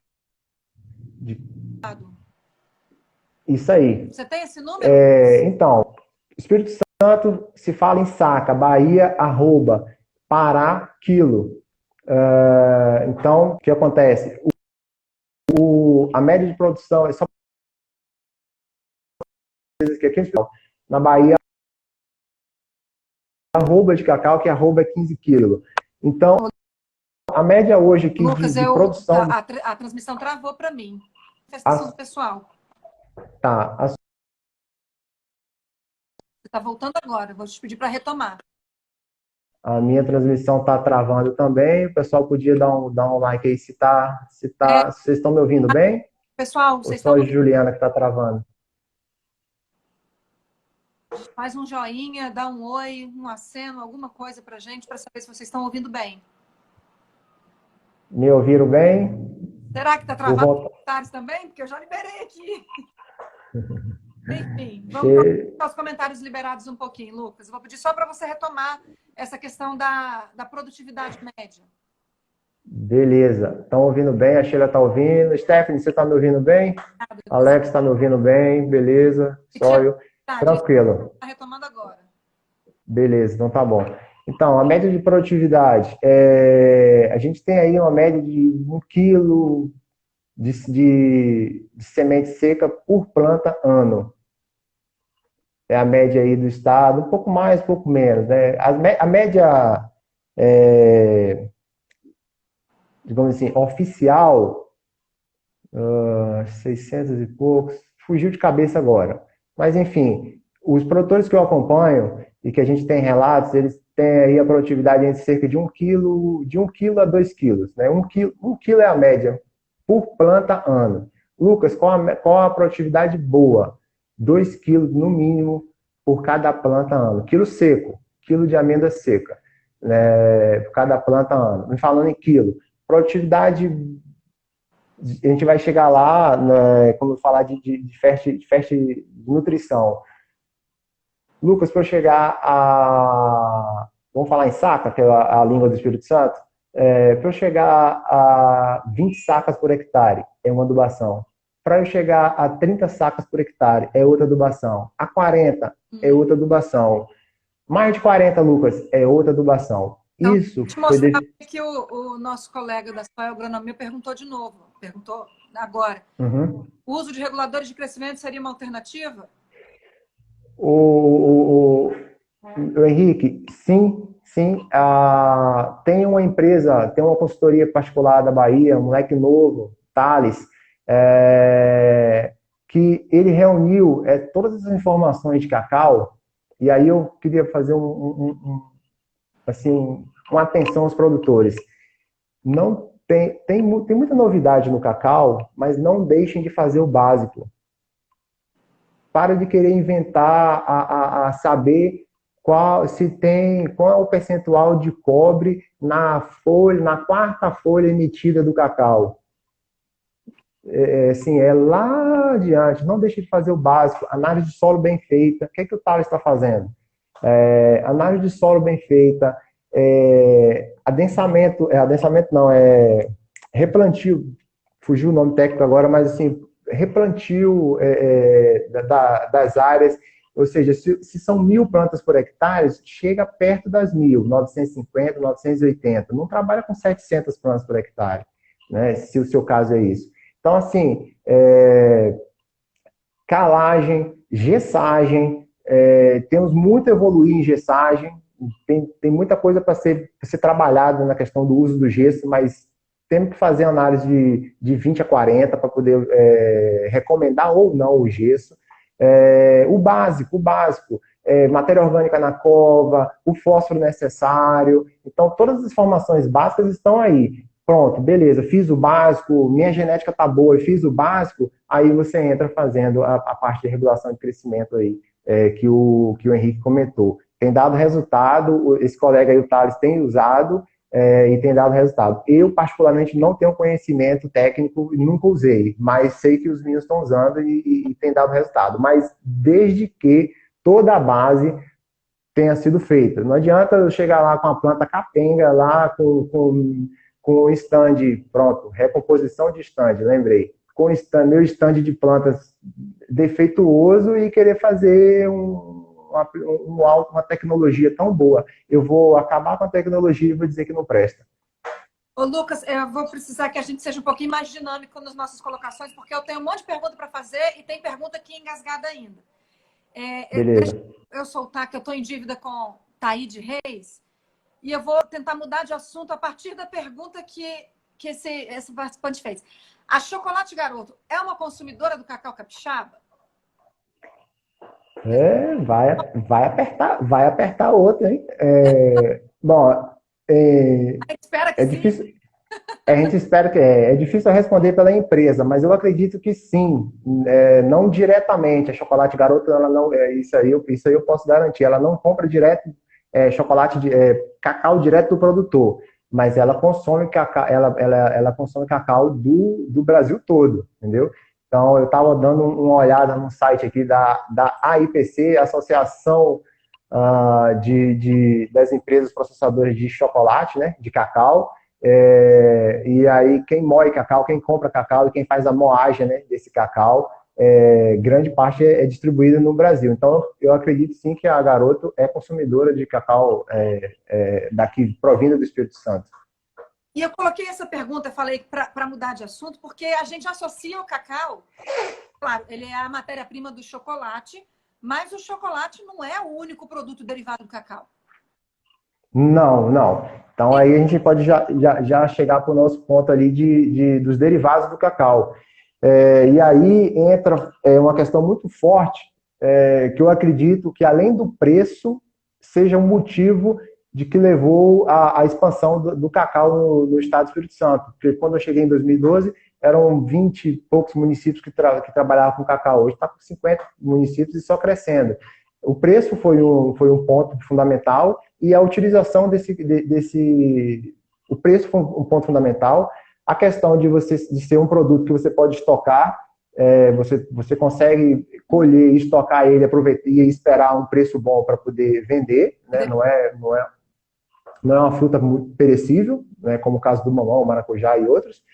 Isso aí. Você tem esse número? Então, Espírito Santo se fala em saca, Bahia, arroba, Pará, quilo. Então, o que acontece? A média de produção é só que aqui na Bahia, arroba de cacau, que arroba é 15 quilos. Então, a média hoje aqui Lucas, de produção... A transmissão travou para mim. Manifestação do pessoal. Tá. Você está voltando agora, vou te pedir para retomar. A minha transmissão está travando também. O pessoal podia dar um like aí se vocês estão me ouvindo bem? Pessoal, vocês estão... Ou só a Juliana que está travando? Faz um joinha, dá um oi, um aceno, alguma coisa para gente, para saber se vocês estão ouvindo bem. Me ouviram bem? Será que está travado os comentários também? Porque eu já liberei aqui. Enfim, vamos para os comentários liberados um pouquinho, Lucas. Eu vou pedir só para você retomar essa questão da produtividade média. Beleza. Estão ouvindo bem? A Sheila está ouvindo. Stephanie, você está me ouvindo bem? Alex está me ouvindo bem? Beleza. Sóio. Tranquilo. Está retomando agora. Beleza, então tá bom. Então, a média de produtividade, a gente tem aí uma média de 1 quilo de semente seca por planta ano. É a média aí do estado, um pouco mais, um pouco menos, né? A média, é, digamos assim, oficial, 600 e poucos, fugiu de cabeça agora. Mas, enfim, os produtores que eu acompanho e que a gente tem relatos, eles têm aí a produtividade entre cerca de 1 quilo a 2 quilos, né? 1 quilo é a média por planta ano. Lucas, qual a produtividade boa? 2 quilos no mínimo por cada planta ano. Quilo seco, quilo de amêndoa seca, né, por cada planta ano. Me falando em quilo. Produtividade, a gente vai chegar lá, né, quando eu falar de nutrição. Lucas, para eu chegar a. Vamos falar em saca, que é a língua do Espírito Santo? Para eu chegar a 20 sacas por hectare, é uma adubação. Para eu chegar a 30 sacas por hectare, é outra adubação. A 40 é outra adubação. Mais de 40, Lucas, é outra adubação. Então, Isso te foi. mostrar que o nosso colega da Soil Agronomia perguntou de novo, perguntou agora. Uhum. O uso de reguladores de crescimento seria uma alternativa? O, o, o Henrique, sim, sim. Tem uma empresa, tem uma consultoria particular da Bahia, um moleque novo, Thales, é, que ele reuniu todas as informações de cacau, e aí eu queria fazer assim, uma atenção aos produtores. Não tem muita novidade no cacau, mas não deixem de fazer o básico. Para de querer inventar, a saber qual é o percentual de cobre na folha, na quarta folha emitida do cacau. Assim, é lá adiante, não deixe de fazer o básico, análise de solo bem feita. O que é que o Thales está fazendo? Análise de solo bem feita, adensamento não, replantio, fugiu o nome técnico agora, mas assim, replantio das áreas, ou seja, se são 1.000 plantas por hectare, chega perto das 1.000, 950, 980, não trabalha com 700 plantas por hectare, né, se o seu caso é isso. Então, assim, calagem, gessagem, temos muito a evoluir em gessagem, tem muita coisa para ser trabalhada na questão do uso do gesso, mas temos que fazer análise de 20 a 40 para poder recomendar ou não o gesso. O básico, matéria orgânica na cova, o fósforo necessário. Então, todas as informações básicas estão aí. Pronto, beleza, fiz o básico, minha genética tá boa, eu fiz o básico, aí você entra fazendo a parte de regulação de crescimento aí, que o Henrique comentou. Tem dado resultado, esse colega aí, o Thales, tem usado e tem dado resultado. Eu, particularmente, não tenho conhecimento técnico e nunca usei, mas sei que os meninos estão usando e tem dado resultado. Mas desde que toda a base tenha sido feita. Não adianta eu chegar lá com a planta capenga, lá com o stand, pronto, recomposição de stand, lembrei. Com meu stand de plantas defeituoso e querer fazer uma tecnologia tão boa. Eu vou acabar com a tecnologia e vou dizer que não presta. Ô, Lucas, eu vou precisar que a gente seja um pouquinho mais dinâmico nas nossas colocações, porque eu tenho um monte de pergunta para fazer e tem pergunta aqui engasgada ainda. Beleza. Deixa eu soltar que eu estou em dívida com Taíde Reis e eu vou tentar mudar de assunto a partir da pergunta que esse participante fez. A Chocolate Garoto é uma consumidora do cacau capixaba? Vai apertar outro, hein? Bom, Espera que é sim. difícil. A gente espera que é difícil responder pela empresa, mas eu acredito que sim, não diretamente. A Chocolate Garoto, ela não, isso aí eu posso garantir. Ela não compra direto cacau direto do produtor, mas ela consome cacau, ela consome cacau do Brasil todo, entendeu? Então eu estava dando uma olhada no site aqui da AIPC, Associação das Empresas Processadoras de Chocolate, né, de cacau. E aí quem moe cacau, quem compra cacau e quem faz a moagem, né, desse cacau, grande parte é distribuída no Brasil. Então, eu acredito sim que a Garoto é consumidora de cacau daqui, provindo do Espírito Santo. E eu coloquei essa pergunta, falei para mudar de assunto, porque a gente associa o cacau, claro, ele é a matéria-prima do chocolate, mas o chocolate não é o único produto derivado do cacau. Não, não. Então aí a gente pode já chegar para o nosso ponto ali dos derivados do cacau. E aí entra uma questão muito forte, que eu acredito que além do preço, seja um motivo de que levou à expansão do cacau no estado do Espírito Santo. Porque quando eu cheguei em 2012, eram 20 e poucos municípios que trabalhavam com cacau. Hoje está com 50 municípios e só crescendo. O preço foi um ponto fundamental e a utilização o preço foi um ponto fundamental. A questão de ser um produto que você pode estocar, você consegue colher e estocar ele, aproveitar e esperar um preço bom para poder vender, né? Não é uma fruta muito perecível, né? Como o caso do mamão, maracujá e outros.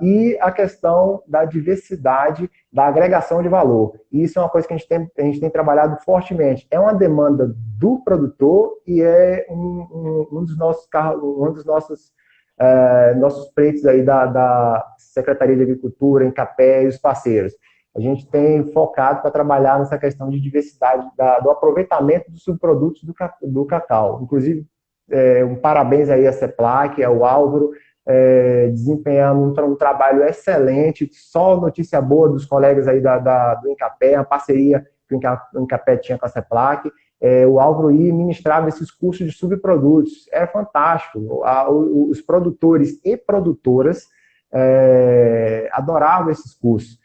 E a questão da diversidade, da agregação de valor. E isso é uma coisa que a gente tem trabalhado fortemente. É uma demanda do produtor e é um dos nossos pleitos aí da Secretaria de Agricultura, Incapé e os parceiros. A gente tem focado para trabalhar nessa questão de diversidade, do aproveitamento dos subprodutos do cacau. Inclusive, um parabéns aí à CEPLAC, ao Álvaro, desempenhando um trabalho excelente, só notícia boa dos colegas aí do Incapé, a parceria que o Incapé tinha com a CEPLAC. O Álvaro ministrava esses cursos de subprodutos, é fantástico. Os produtores e produtoras adoravam esses cursos.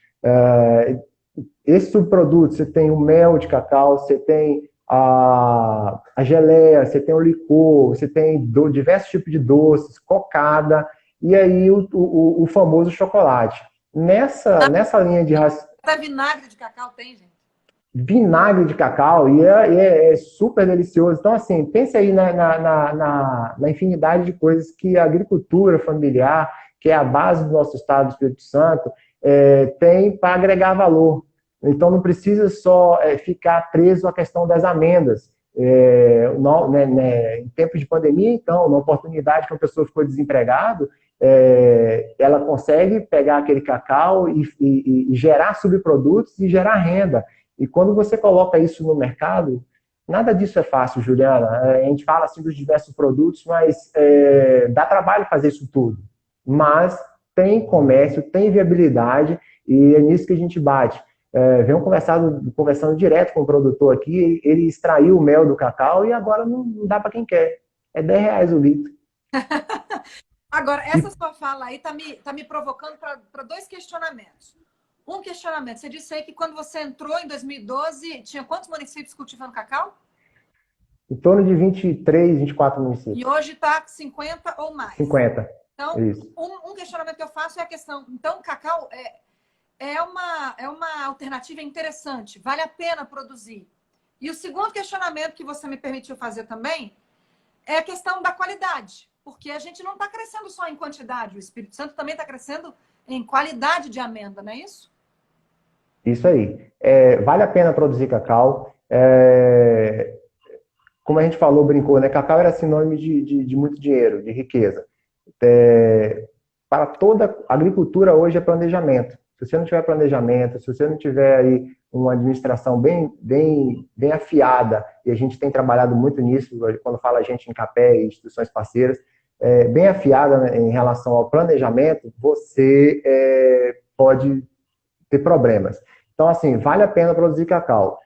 Esses subprodutos, você tem o mel de cacau, você tem a geleia, você tem o licor, você tem diversos tipos de doces, cocada, e aí o famoso chocolate. Nessa linha de raciocínio... Até vinagre de cacau tem, gente? Vinagre de cacau, e é super delicioso. Então, assim, pense aí na infinidade de coisas que a agricultura familiar, que é a base do nosso estado do Espírito Santo, tem para agregar valor. Então, não precisa só ficar preso à questão das amêndoas. Em tempos de pandemia, então, na oportunidade que uma pessoa ficou desempregada, ela consegue pegar aquele cacau e gerar subprodutos e gerar renda. E quando você coloca isso no mercado, nada disso é fácil, Juliana. A gente fala assim dos diversos produtos, mas dá trabalho fazer isso tudo. Mas tem comércio, tem viabilidade e é nisso que a gente bate. Venho conversando direto com o produtor aqui, ele extraiu o mel do cacau e agora não dá para quem quer. É R$10 o litro. Agora, essa sua fala aí tá me provocando para dois questionamentos. Um questionamento, você disse aí que quando você entrou em 2012, tinha quantos municípios cultivando cacau? Em torno de 23, 24 municípios. E hoje está 50 ou mais? 50. Então, isso. Um questionamento que eu faço é a questão, então o cacau é uma alternativa interessante, vale a pena produzir. E o segundo questionamento que você me permitiu fazer também é a questão da qualidade, porque a gente não está crescendo só em quantidade, o Espírito Santo também está crescendo em qualidade de amêndoa, não é isso? Isso aí. Vale a pena produzir cacau. Como a gente falou, brincou, né? Cacau era sinônimo de muito dinheiro, de riqueza. Para toda agricultura hoje é planejamento. Se você não tiver planejamento, se você não tiver aí uma administração bem afiada, e a gente tem trabalhado muito nisso, quando fala a gente em Capé e instituições parceiras, bem afiada, né, em relação ao planejamento, você pode ter problemas. Então, assim, vale a pena produzir cacau.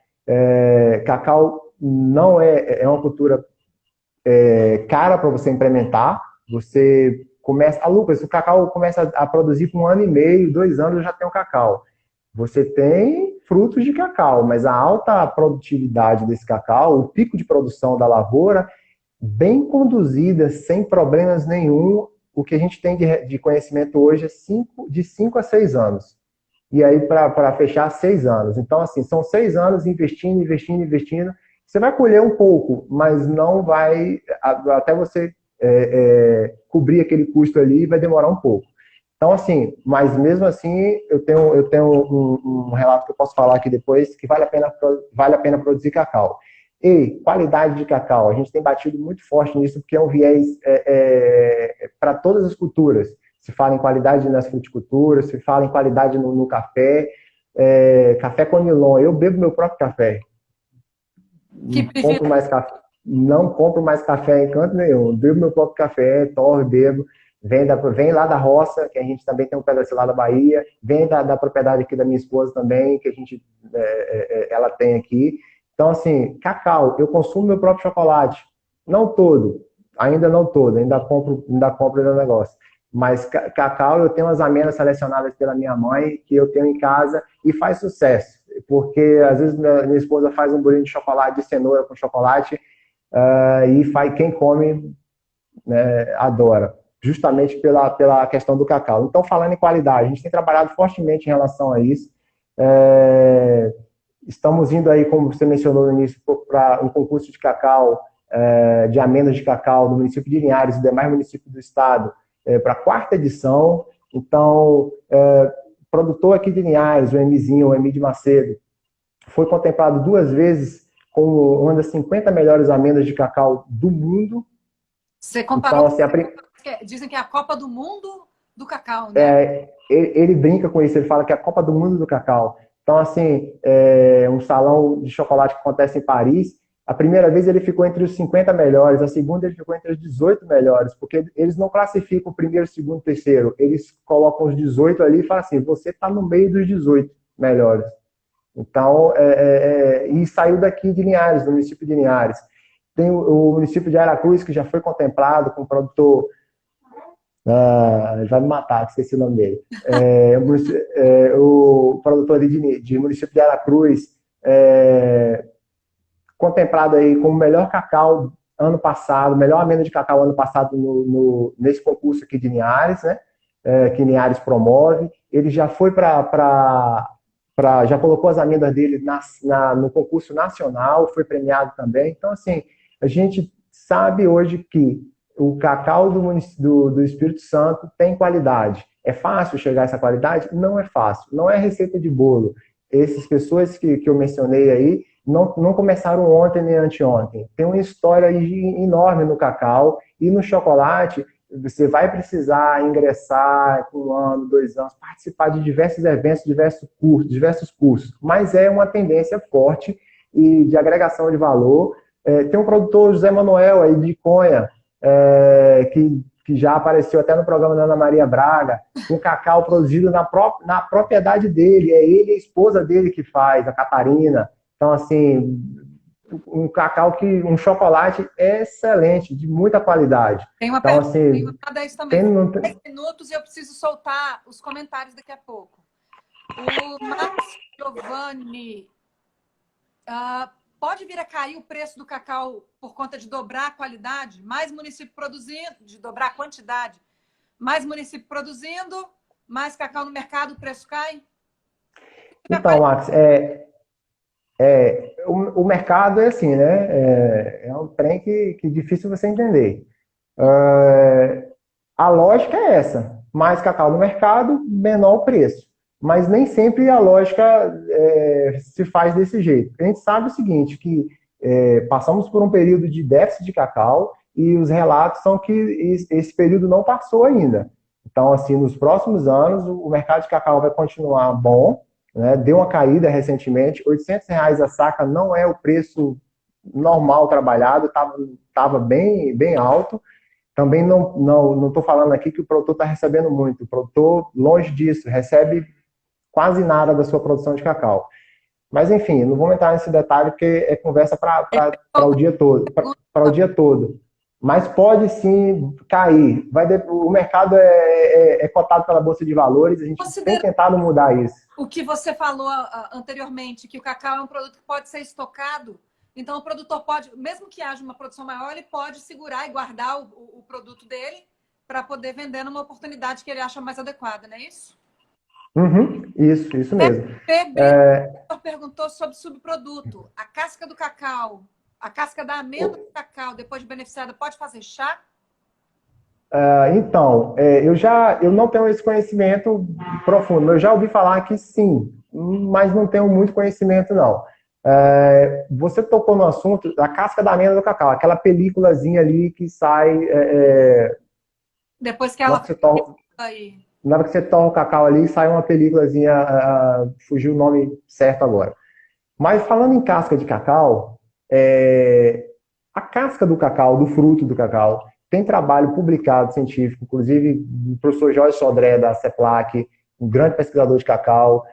Cacau não é uma cultura cara para você implementar. Você começa... Lucas, o cacau começa a produzir com 1 ano e meio, 2 anos já tem o cacau. Você tem frutos de cacau, mas a alta produtividade desse cacau, o pico de produção da lavoura, bem conduzida, sem problemas nenhum, o que a gente tem de conhecimento hoje é de 5 a 6 anos. E aí, para fechar, 6 anos. Então, assim, são 6 anos investindo. Você vai colher um pouco, mas não vai... Até você cobrir aquele custo ali, vai demorar um pouco. Então, assim, mas mesmo assim, eu tenho um relato que eu posso falar aqui depois, que vale a pena produzir cacau. E qualidade de cacau, a gente tem batido muito forte nisso, porque é um viés para todas as culturas. Se fala em qualidade nas fruticulturas, se fala em qualidade no café, café Conilon. Eu bebo meu próprio café. Que Compro mais café, não compro mais café em canto nenhum. Bebo meu próprio café, torro, bebo. Vem lá da roça, que a gente também tem um pedaço lá da Bahia. Vem da propriedade aqui da minha esposa também, que a gente ela tem aqui. Então, assim, cacau, eu consumo meu próprio chocolate. Não todo, ainda não todo, ainda compro no negócio. Mas cacau, eu tenho as amêndoas selecionadas pela minha mãe, que eu tenho em casa, e faz sucesso. Porque, às vezes, minha esposa faz um bolinho de chocolate, de cenoura com chocolate, quem come, né, adora. Justamente pela questão do cacau. Então, falando em qualidade, a gente tem trabalhado fortemente em relação a isso. Estamos indo aí, como você mencionou no início, para um concurso de cacau, de amêndoas de cacau do município de Linhares e demais municípios do estado, para a quarta edição. Então, produtor aqui de Linhares, o Emizinho, o Emi de Macedo, foi contemplado 2 vezes como uma das 50 melhores amêndoas de cacau do mundo. Você comparou, então, assim, dizem que é a Copa do Mundo do cacau, né? Ele brinca com isso, ele fala que é a Copa do Mundo do cacau. Então, assim, um salão de chocolate que acontece em Paris, a primeira vez ele ficou entre os 50 melhores, a segunda ele ficou entre os 18 melhores, porque eles não classificam o primeiro, segundo, terceiro, eles colocam os 18 ali e falam assim, você está no meio dos 18 melhores. Então, e saiu daqui de Linhares, do município de Linhares. Tem o município de Aracruz, que já foi contemplado com o produtor. Vai me matar, esqueci o nome dele. O produtor ali de município de Aracruz, contemplado aí como o melhor cacau ano passado, melhor amêndoa de cacau ano passado nesse concurso aqui de Linhares, né? Que Linhares promove. Ele já foi já colocou as amêndoas dele no concurso nacional, foi premiado também. Então, assim, a gente sabe hoje que o cacau do Espírito Santo tem qualidade. É fácil chegar a essa qualidade? Não é fácil. Não é receita de bolo. Essas pessoas que eu mencionei aí não começaram ontem nem anteontem. Tem uma história enorme no cacau e no chocolate. Você vai precisar ingressar com 1 ano, 2 anos, participar de diversos eventos, diversos cursos. Mas é uma tendência forte e de agregação de valor. Tem um produtor, José Manuel, aí de Conha, que já apareceu até no programa da Ana Maria Braga, um cacau produzido na propriedade dele. É ele e a esposa dele que faz, a Catarina. Então, assim, um chocolate excelente, de muita qualidade. Tem uma então, pergunta, assim, tem uma 10 também. 10 minutos e eu preciso soltar os comentários daqui a pouco. O Max Giovanni, pode vir a cair o preço do cacau por conta de dobrar a qualidade? Mais município produzindo, de dobrar a quantidade. Mais município produzindo, mais cacau no mercado, o preço cai? Então, Max, o mercado é assim, né? É um trem que é difícil você entender. A lógica é essa: mais cacau no mercado, menor o preço. Mas nem sempre a lógica se faz desse jeito. A gente sabe o seguinte, que passamos por um período de déficit de cacau e os relatos são que esse período não passou ainda. Então, assim, nos próximos anos, o mercado de cacau vai continuar bom, né? Deu uma caída recentemente, R$ 800 a saca não é o preço normal trabalhado, estava bem, bem alto. Também não estou falando aqui que o produtor está recebendo muito. O produtor, longe disso, recebe quase nada da sua produção de cacau. Mas, enfim, não vou entrar nesse detalhe porque é conversa para o dia todo. Para o dia todo. Mas pode sim cair. O mercado é cotado pela Bolsa de Valores, a gente tem tentado mudar isso. O que você falou anteriormente, que o cacau é um produto que pode ser estocado, então o produtor pode, mesmo que haja uma produção maior, ele pode segurar e guardar o produto dele para poder vender numa oportunidade que ele acha mais adequada, não é isso? Isso mesmo. O perguntou sobre subproduto. A casca do cacau, a casca da amêndoa do cacau, depois de beneficiada, pode fazer chá? Então, eu não tenho esse conhecimento profundo. Eu já ouvi falar que sim, mas não tenho muito conhecimento, não. Você tocou no assunto da casca da amêndoa do cacau, aquela películazinha ali que sai Depois que na ela hora que você torra, aí. na hora que você torra o cacau ali, sai uma películazinha, fugiu o nome certo agora. Mas falando em casca de cacau, a casca do cacau, do fruto do cacau, tem trabalho publicado científico, inclusive do professor Jorge Sodré, da CEPLAC, um grande pesquisador de cacau,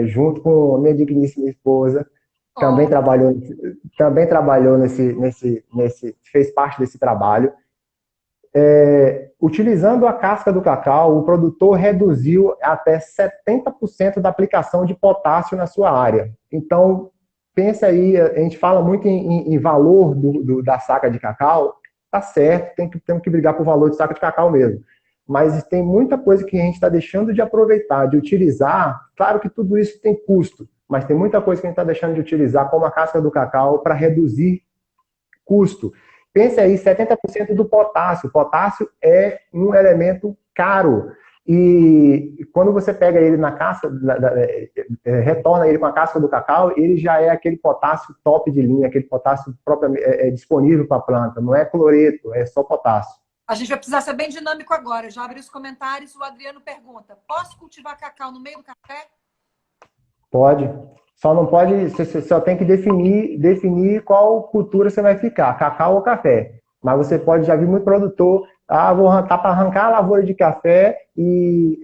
junto com a minha digníssima esposa, também Oh, trabalhou, também trabalhou fez parte desse trabalho. Utilizando a casca do cacau, o produtor reduziu até 70% da aplicação de potássio na sua área. Então, pensa aí, a gente fala muito em valor da saca de cacau, tá certo, temos que brigar por valor de saca de cacau mesmo. Mas tem muita coisa que a gente está deixando de aproveitar, de utilizar. Claro que tudo isso tem custo, mas tem muita coisa que a gente está deixando de utilizar, como a casca do cacau, para reduzir custo. Pense aí, 70% do potássio. Potássio é um elemento caro. E quando você pega ele na casca, retorna ele com a casca do cacau, ele já é aquele potássio top de linha, aquele potássio disponível para a planta. Não é cloreto, é só potássio. a gente vai precisar ser bem dinâmico agora. Já abri os comentários. O Adriano pergunta: posso cultivar cacau no meio do café? Pode. Só não pode, você só tem que definir qual cultura você vai ficar, cacau ou café. Mas você pode, já vi muito produtor, vou tá para arrancar a lavoura de café e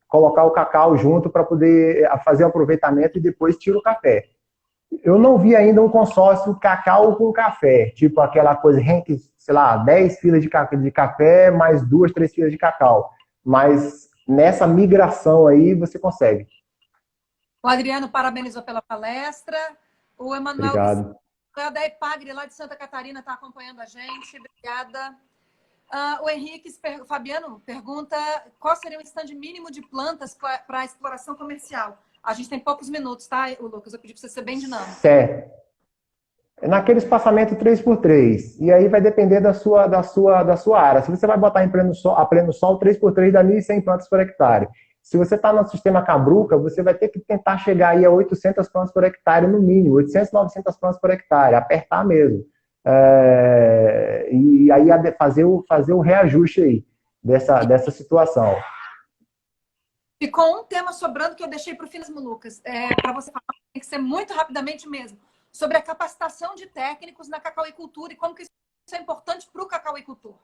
colocar o cacau junto para poder fazer o aproveitamento e depois tira o café. Eu não vi ainda um consórcio cacau com café, tipo aquela coisa, sei lá, 10 filas de café mais 2, 3 filas de cacau. Mas nessa migração aí você consegue. O Adriano parabenizou pela palestra. O Emanuel Obrigado. da EPAGRE, lá de Santa Catarina, está acompanhando a gente. Obrigada. O Henrique Fabiano pergunta qual seria o stand mínimo de plantas para exploração comercial. A gente tem poucos minutos, tá, Lucas? Eu pedi para você ser bem dinâmico. Certo. Naquele espaçamento 3x3. E aí vai depender da sua área. Se você vai botar a pleno sol, 3x3 dá 1.100 plantas por hectare. Se você está no sistema Cabruca, você vai ter que tentar chegar aí a 800 plantas por hectare no mínimo, 800, 900 plantas por hectare, apertar mesmo. E aí fazer o reajuste aí dessa situação. Ficou um tema sobrando que eu deixei para o fim, Lucas, para você falar, tem que ser muito rapidamente mesmo, sobre a capacitação de técnicos na cacauicultura e como que isso é importante para o cacauicultor.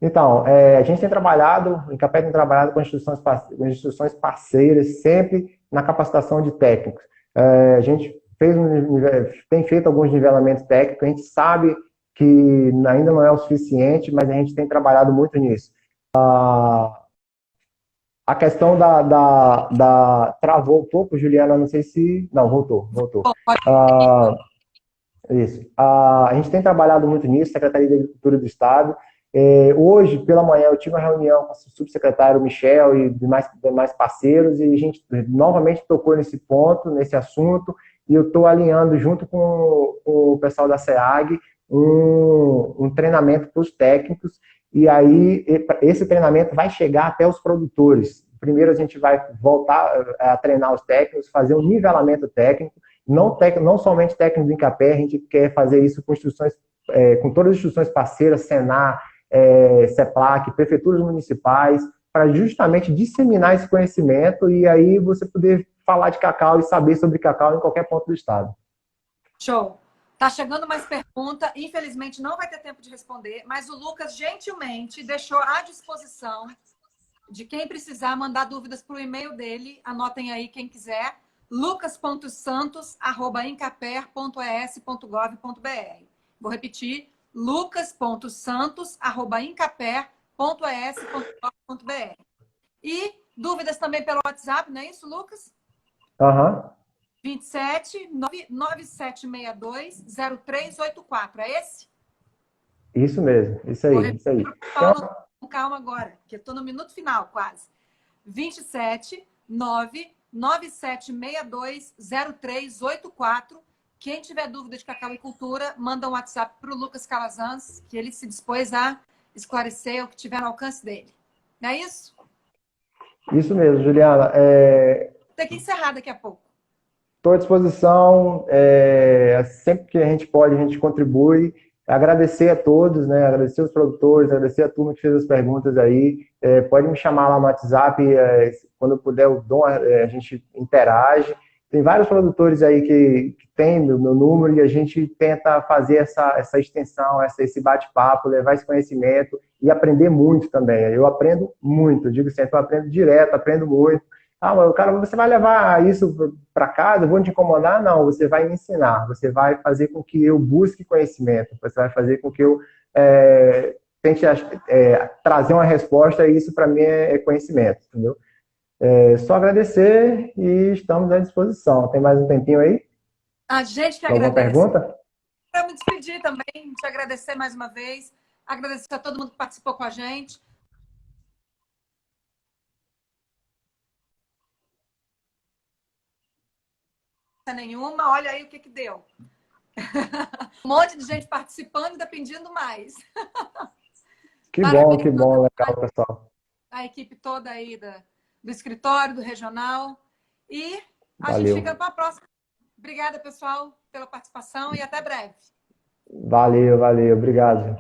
Então, a gente tem trabalhado, o Incapé tem trabalhado com instituições parceiras, sempre na capacitação de técnicos. A gente tem feito alguns nivelamentos técnicos, a gente sabe que ainda não é o suficiente, mas a gente tem trabalhado muito nisso. A questão travou um pouco, Juliana, não sei se... Não, voltou. Isso. A gente tem trabalhado muito nisso, Secretaria de Agricultura do Estado. Hoje, pela manhã, eu tive uma reunião com o subsecretário Michel e demais parceiros, e a gente novamente tocou nesse ponto, nesse assunto, e eu estou alinhando junto com o pessoal da SEAG um treinamento para os técnicos, e aí esse treinamento vai chegar até os produtores. Primeiro a gente vai voltar a treinar os técnicos, fazer um nivelamento técnico, não somente técnico do Incapé, a gente quer fazer isso com com todas as instituições parceiras, Senar, CEPLAC, prefeituras municipais, para justamente disseminar esse conhecimento e aí você poder falar de cacau e saber sobre cacau em qualquer ponto do estado. Show. Tá chegando mais pergunta, infelizmente não vai ter tempo de responder, mas o Lucas gentilmente deixou à disposição de quem precisar mandar dúvidas para o e-mail dele, anotem aí quem quiser, lucas.santos@incaper.es.gov.br. Vou repetir, lucas.santos@incaper.es.gov.br. E dúvidas também pelo WhatsApp, não é isso, Lucas? Aham. 27 9762 0384. É esse? Isso mesmo, isso aí. Isso aí. Paulo, com calma agora, que eu estou no minuto final quase. 27 9762 0384. Quem tiver dúvida de cacau e cultura, manda um WhatsApp para o Lucas Calazans, que ele se dispôs a esclarecer o que tiver no alcance dele. Não é isso? Isso mesmo, Juliana. Tem que encerrar daqui a pouco. Estou à disposição, sempre que a gente pode, a gente contribui. Agradecer a todos, né? Agradecer os produtores, agradecer a turma que fez as perguntas aí. Pode me chamar lá no WhatsApp, quando eu puder, a gente interage. Tem vários produtores aí que têm meu número e a gente tenta fazer essa extensão, esse bate-papo, levar esse conhecimento e aprender muito também. Eu aprendo muito, eu digo sempre, eu aprendo direto, aprendo muito. Ah, mas, cara, você vai levar isso para casa? Eu vou te incomodar? Não, você vai me ensinar. Você vai fazer com que eu busque conhecimento. Você vai fazer com que eu tente trazer uma resposta. E isso, para mim, é conhecimento, entendeu? Só agradecer e estamos à disposição. Tem mais um tempinho aí? A gente que Alguma agradece. pergunta? Para me despedir também, te agradecer mais uma vez. Agradecer a todo mundo que participou com a gente. Nenhuma, olha aí o que deu. Um monte de gente participando e dependendo mais. Que Parabéns bom, legal, pessoal. a equipe toda aí do escritório, do regional. E a gente Valeu. fica para a próxima. Obrigada, pessoal, pela participação e até breve. Valeu, obrigado.